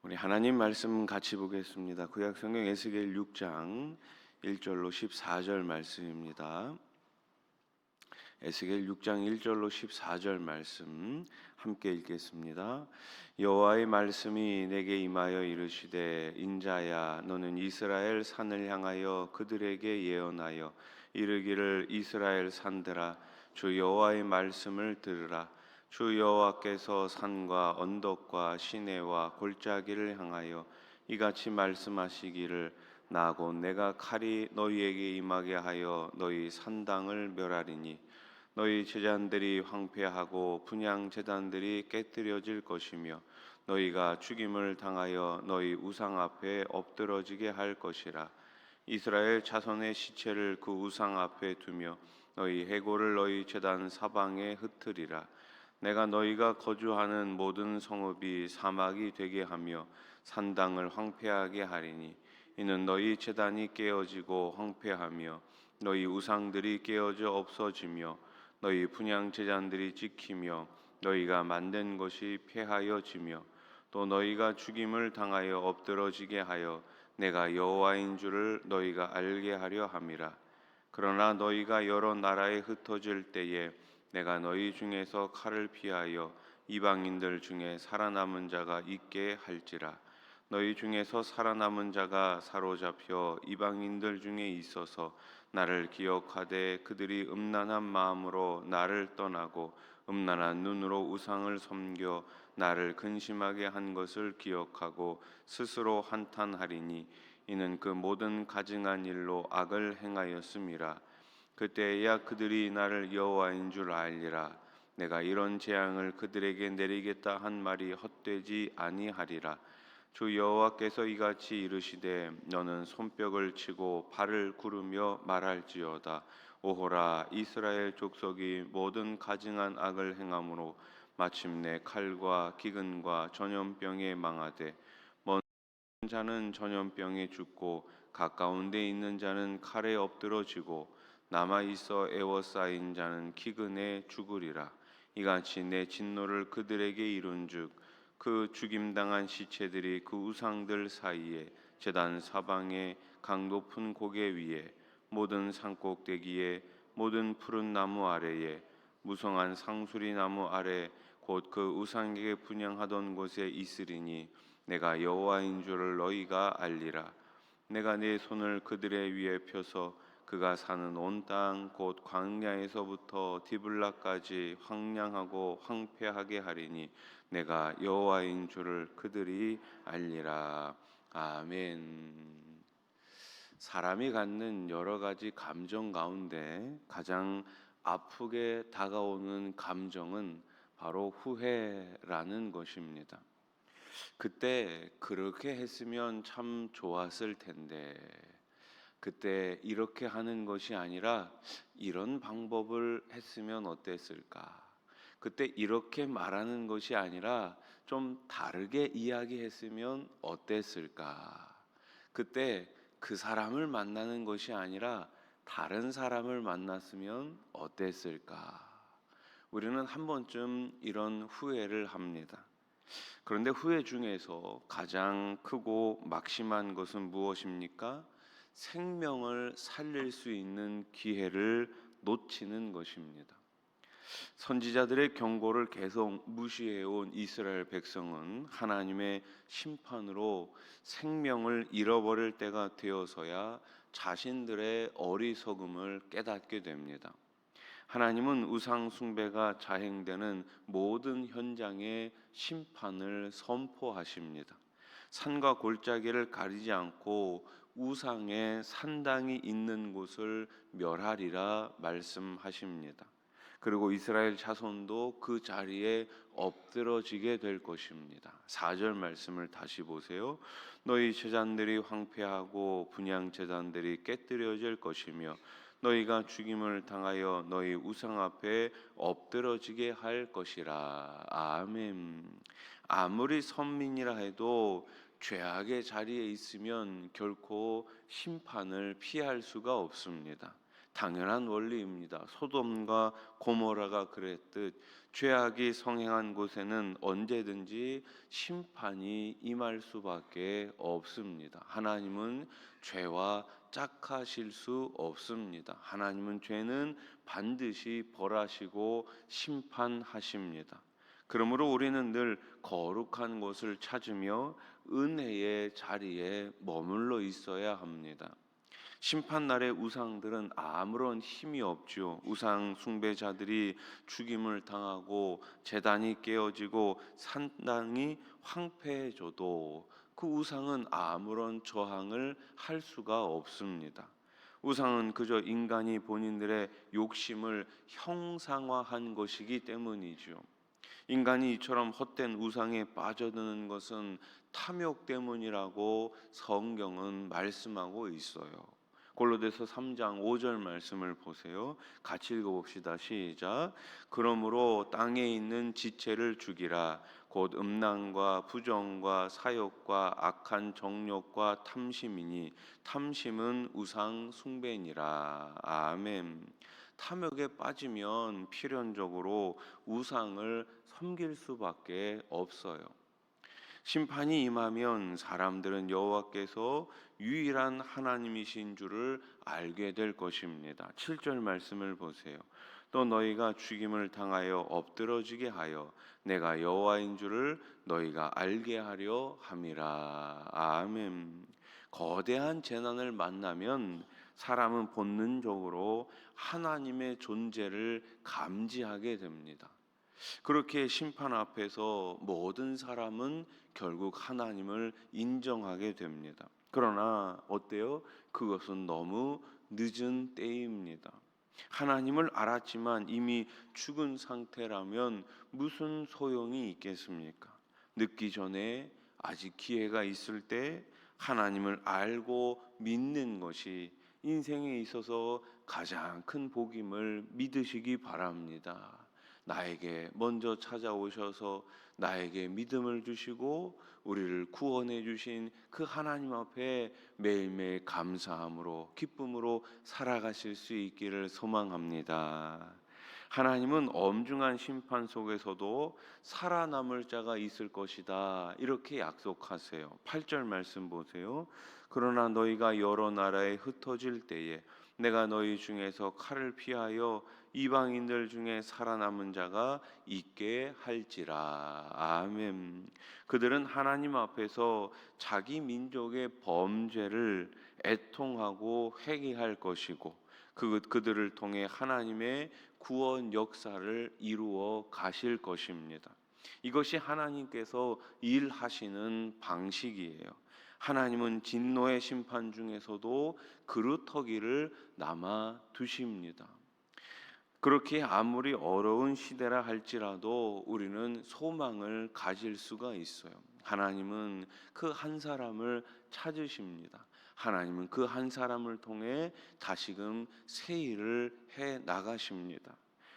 우리 하나님 말씀 같이 보겠습니다. 구약 성경 에스겔 6장 1절로 14절 말씀입니다. 에스겔 6장 1절로 14절 말씀 함께 읽겠습니다. 여호와의 말씀이 내게 임하여 이르시되 인자야 너는 이스라엘 산을 향하여 그들에게 예언하여 이르기를 이스라엘 산들아 주 여호와의 말씀을 들으라. 주 여호와께서 산과 언덕과 시내와 골짜기를 향하여 이같이 말씀하시기를 나 곧 내가 칼이 너희에게 임하게 하여 너희 산당을 멸하리니 너희 제단들이 황폐하고 분향 제단들이 깨뜨려질 것이며 너희가 죽임을 당하여 너희 우상 앞에 엎드러지게 할 것이라. 이스라엘 자손의 시체를 그 우상 앞에 두며 너희 해골을 너희 제단 사방에 흩으리라. 내가 너희가 거주하는 모든 성읍이 사막이 되게 하며 산당을 황폐하게 하리니 이는 너희 제단이 깨어지고 황폐하며 너희 우상들이 깨어져 없어지며 너희 분향 제단들이 찍히며 너희가 만든 것이 폐하여지며 또 너희가 죽임을 당하여 엎드러지게 하여 내가 여호와인 줄을 너희가 알게 하려 함이라. 그러나 너희가 여러 나라에 흩어질 때에 내가 너희 중에서 칼을 피하여 이방인들 중에 살아남은 자가 있게 할지라. 너희 중에서 살아남은 자가 사로잡혀 이방인들 중에 있어서 나를 기억하되 그들이 음란한 마음으로 나를 떠나고 음란한 눈으로 우상을 섬겨 나를 근심하게 한 것을 기억하고 스스로 한탄하리니 이는 그 모든 가증한 일로 악을 행하였음이라. 그때야 그들이 나를 여호와인 줄 알리라. 내가 이런 재앙을 그들에게 내리겠다 한 말이 헛되지 아니하리라. 주 여호와께서 이같이 이르시되 너는 손뼉을 치고 발을 구르며 말할지어다. 오호라 이스라엘 족속이 모든 가증한 악을 행함으로 마침내 칼과 기근과 전염병에 망하되 먼 자는 전염병에 죽고 가까운 데 있는 자는 칼에 엎드러지고 남아 있어 애워싸인 자는 기근에 죽으리라. 이같이 내 진노를 그들에게 이룬즉 그 죽임당한 시체들이 그 우상들 사이에 제단 사방에 강 높은 고개 위에 모든 산꼭대기에 모든 푸른 나무 아래에 무성한 상수리 나무 아래 곧 그 우상에게 분향하던 곳에 있으리니 내가 여호와인 줄을 너희가 알리라. 내가 내 손을 그들의 위에 펴서 그가 사는 온 땅 곧 광야에서부터 디블라까지 황량하고 황폐하게 하리니 내가 여호와인 줄을 그들이 알리라. 아멘. 사람이 갖는 여러 가지 감정 가운데 가장 아프게 다가오는 감정은 바로 후회라는 것입니다. 그때 그렇게 했으면 참 좋았을 텐데, 그때 이렇게 하는 것이 아니라 이런 방법을 했으면 어땠을까? 그때 이렇게 말하는 것이 아니라 좀 다르게 이야기했으면 어땠을까? 그때 그 사람을 만나는 것이 아니라 다른 사람을 만났으면 어땠을까? 우리는 한 번쯤 이런 후회를 합니다. 그런데 후회 중에서 가장 크고 막심한 것은 무엇입니까? 생명을 살릴 수 있는 기회를 놓치는 것입니다. 선지자들의 경고를 계속 무시해온 이스라엘 백성은 하나님의 심판으로 생명을 잃어버릴 때가 되어서야 자신들의 어리석음을 깨닫게 됩니다. 하나님은 우상 숭배가 자행되는 모든 현장에 심판을 선포하십니다. 산과 골짜기를 가리지 않고 우상의 산당이 있는 곳을 멸하리라 말씀하십니다. 그리고 이스라엘 자손도 그 자리에 엎드러지게 될 것입니다. 4절 말씀을 다시 보세요. 너희 제단들이 황폐하고 분향 제단들이 깨뜨려질 것이며 너희가 죽임을 당하여 너희 우상 앞에 엎드러지게 할 것이라. 아멘. 아무리 선민이라 해도 죄악의 자리에 있으면 결코 심판을 피할 수가 없습니다. 당연한 원리입니다. 소돔과 고모라가 그랬듯 죄악이 성행한 곳에는 언제든지 심판이 임할 수밖에 없습니다. 하나님은 죄와 짝하실 수 없습니다. 하나님은 죄는 반드시 벌하시고 심판하십니다. 그러므로 우리는 늘 거룩한 곳을 찾으며 은혜의 자리에 머물러 있어야 합니다. 심판날의 우상들은 아무런 힘이 없죠. 우상 숭배자들이 죽임을 당하고 제단이 깨어지고 산당이 황폐해져도 그 우상은 아무런 저항을 할 수가 없습니다. 우상은 그저 인간이 본인들의 욕심을 형상화한 것이기 때문이죠. 인간이 이처럼 헛된 우상에 빠져드는 것은 탐욕 때문이라고 성경은 말씀하고 있어요. 골로새서 3장 5절 말씀을 보세요. 같이 읽어봅시다. 시작. 그러므로 땅에 있는 지체를 죽이라. 곧 음란과 부정과 사욕과 악한 정욕과 탐심이니 탐심은 우상 숭배니라. 아멘. 탐욕에 빠지면 필연적으로 우상을 섬길 수밖에 없어요. 심판이 임하면 사람들은 여호와께서 유일한 하나님이신 줄을 알게 될 것입니다. 7절 말씀을 보세요. 또 너희가 죽임을 당하여 엎드러지게 하여 내가 여호와인 줄을 너희가 알게 하려 함이라. 아멘. 거대한 재난을 만나면 사람은 본능적으로 하나님의 존재를 감지하게 됩니다. 그렇게 심판 앞에서 모든 사람은 결국 하나님을 인정하게 됩니다. 그러나 어때요? 그것은 너무 늦은 때입니다. 하나님을 알았지만 이미 죽은 상태라면 무슨 소용이 있겠습니까? 늦기 전에 아직 기회가 있을 때 하나님을 알고 믿는 것이 인생에 있어서 가장 큰 복임을 믿으시기 바랍니다. 나에게 먼저 찾아오셔서 나에게 믿음을 주시고 우리를 구원해 주신 그 하나님 앞에 매일매일 감사함으로 기쁨으로 살아가실 수 있기를 소망합니다. 하나님은 엄중한 심판 속에서도 살아남을 자가 있을 것이다. 이렇게 약속하세요. 8절 말씀 보세요. 그러나 너희가 여러 나라에 흩어질 때에 내가 너희 중에서 칼을 피하여 이방인들 중에 살아남은 자가 있게 할지라. 아멘. 그들은 하나님 앞에서 자기 민족의 범죄를 애통하고 회개할 것이고 그들을 통해 하나님의 구원 역사를 이루어 가실 것입니다. 이것이 하나님께서 일하시는 방식이에요. 하나님은 진노의 심판 중에서도 그루터기를 남아 두십니다. 그렇게 아무리 어려운 시대라 할지라도 우리는 소망을 가질 수가 있어요. 하나님은 그 한 사람을 찾으십니다. 하나님은 그 한 사람을 통해 다시금 새 일을 해 나가십니다.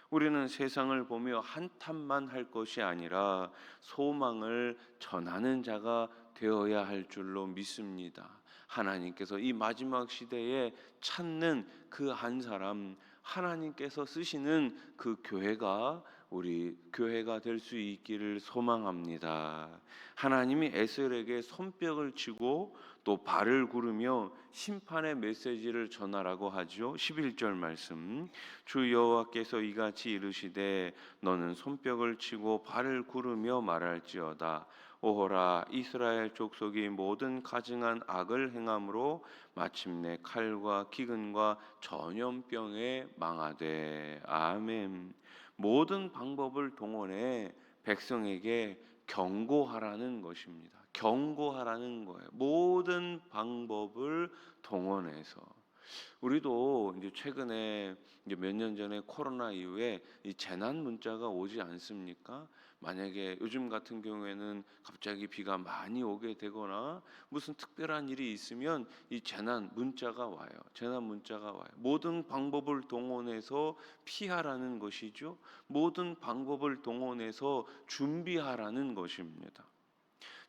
우리는 세상을 보며 한탄만 할 것이 아니라 소망을 전하는 자가 되어야 할 줄로 믿습니다. 하나님께서 이 마지막 시대에 찾는 그 한 사람, 하나님께서 쓰시는 그 교회가 우리 교회가 될 수 있기를 소망합니다. 하나님이 에스겔에게 손뼉을 치고 또 발을 구르며 심판의 메시지를 전하라고 하죠. 11절 말씀. 주 여호와께서 이같이 이르시되 너는 손뼉을 치고 발을 구르며 말할지어다. 오호라 이스라엘 족속이 모든 가증한 악을 행함으로 마침내 칼과 기근과 전염병에 망하되. 아멘. 모든 방법을 동원해 백성에게 경고하라는 것입니다. 경고하라는 거예요. 모든 방법을 동원해서. 우리도 이제 최근에 이제 몇 년 전에 코로나 이후에 이 재난 문자가 오지 않습니까? 만약에 요즘 같은 경우에는 갑자기 비가 많이 오게 되거나 무슨 특별한 일이 있으면 이 재난 문자가 와요. 재난 문자가 와요. 모든 방법을 동원해서 피하라는 것이죠. 모든 방법을 동원해서 준비하라는 것입니다.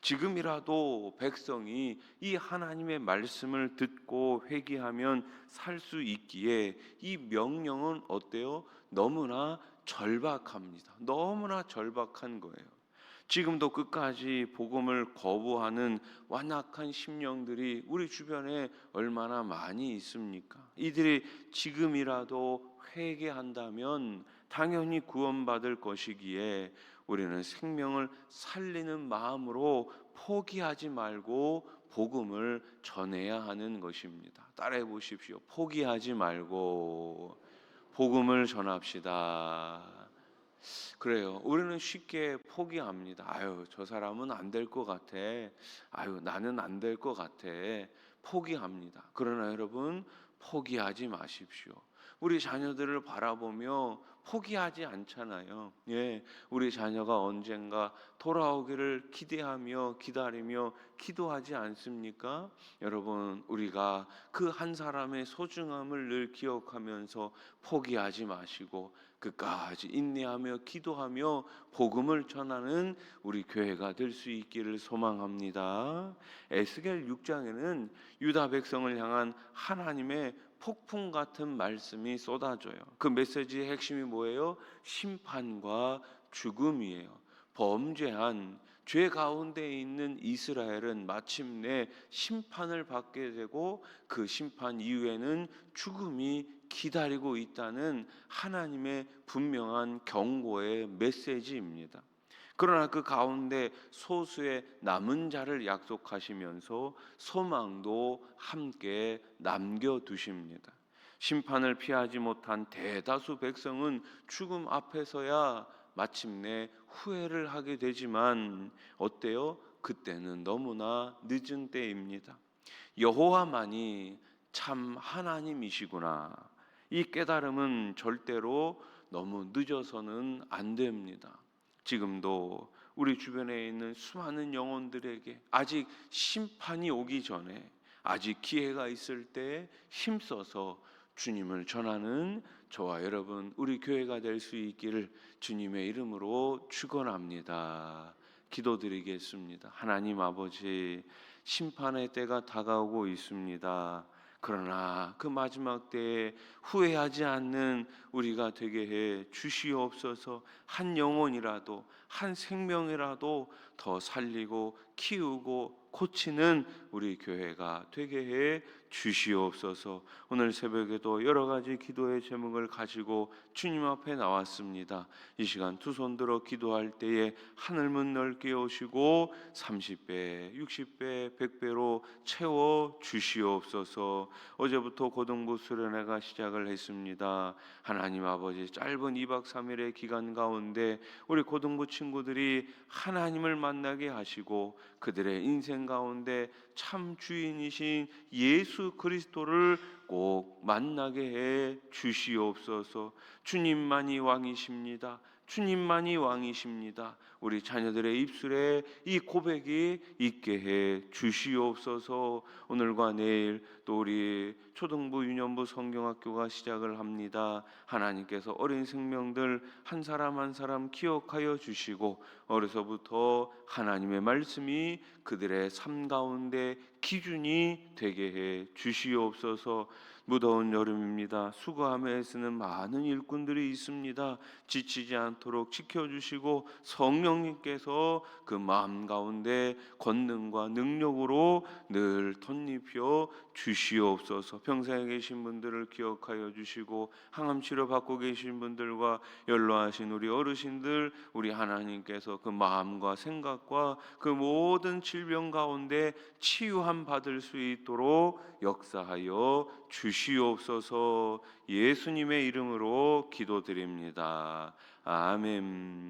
지금이라도 백성이 이 하나님의 말씀을 듣고 회개하면 살 수 있기에 이 명령은 어때요? 너무나 절박합니다. 너무나 절박한 거예요. 지금도 끝까지 복음을 거부하는 완악한 심령들이 우리 주변에 얼마나 많이 있습니까? 이들이 지금이라도 회개한다면 당연히 구원받을 것이기에 우리는 생명을 살리는 마음으로 포기하지 말고 복음을 전해야 하는 것입니다. 따라해 보십시오. 포기하지 말고 복음을 전합시다. 그래요. 우리는 쉽게 포기합니다. 아유, 저 사람은 안 될 것 같아. 아유, 나는 안 될 것 같아. 포기합니다. 그러나 여러분, 포기하지 마십시오. 우리 자녀들을 바라보며 포기하지 않잖아요. 예, 우리 자녀가 언젠가 돌아오기를 기대하며 기다리며 기도하지 않습니까? 여러분, 우리가 그 한 사람의 소중함을 늘 기억하면서 포기하지 마시고 끝까지 인내하며 기도하며 복음을 전하는 우리 교회가 될 수 있기를 소망합니다. 에스겔 6장에는 유다 백성을 향한 하나님의 폭풍 같은 말씀이 쏟아져요. 그 메시지의 핵심이 뭐예요? 심판과 죽음이에요. 범죄한 죄 가운데 있는 이스라엘은 마침내 심판을 받게 되고 그 심판 이후에는 죽음이 기다리고 있다는 하나님의 분명한 경고의 메시지입니다. 그러나 그 가운데 소수의 남은 자를 약속하시면서 소망도 함께 남겨두십니다. 심판을 피하지 못한 대다수 백성은 죽음 앞에서야 마침내 후회를 하게 되지만 어때요? 그때는 너무나 늦은 때입니다. 여호와만이 참 하나님이시구나. 이 깨달음은 절대로 너무 늦어서는 안 됩니다. 지금도 우리 주변에 있는 수많은 영혼들에게 아직 심판이 오기 전에 아직 기회가 있을 때 힘써서 주님을 전하는 저와 여러분 우리 교회가 될 수 있기를 주님의 이름으로 축원합니다. 기도드리겠습니다. 하나님 아버지, 심판의 때가 다가오고 있습니다. 그러나 그 마지막 때에 후회하지 않는 우리가 되게 해 주시옵소서. 한 영혼이라도 한 생명이라도 더 살리고 키우고 고치는 우리 교회가 되게 해 주시옵소서. 오늘 새벽에도 여러 가지 기도의 제목을 가지고 주님 앞에 나왔습니다. 이 시간 두 손 들어 기도할 때에 하늘문 넓게 오시고 30배, 60배, 100배로 채워 주시옵소서. 어제부터 고등부 수련회가 시작을 했습니다. 하나님 아버지, 짧은 2박 3일의 기간 가운데 우리 고등부 친구들이 하나님을 만나게 하시고 그들의 인생 가운데 참 주인이신 예수 그리스도를 꼭 만나게 해 주시옵소서. 주님만이 왕이십니다. 주님만이 왕이십니다. 우리 자녀들의 입술에 이 고백이 있게 해 주시옵소서. 오늘과 내일 또 우리 초등부 유년부 성경학교가 시작을 합니다. 하나님께서 어린 생명들 한 사람 한 사람 기억하여 주시고 어려서부터 하나님의 말씀이 그들의 삶 가운데 기준이 되게 해 주시옵소서. 무더운 여름입니다. 수고하며 애쓰는 많은 일꾼들이 있습니다. 지치지 않도록 지켜주시고 성령님께서 그 마음 가운데 권능과 능력으로 늘 덧입혀 주시옵소서. 평생에 계신 분들을 기억하여 주시고 항암 치료 받고 계신 분들과 연로하신 우리 어르신들, 우리 하나님께서 그 마음과 생각과 그 모든 질병 가운데 치유함 받을 수 있도록 역사하여 주시옵소서. 예수님의 이름으로 기도드립니다. 아멘.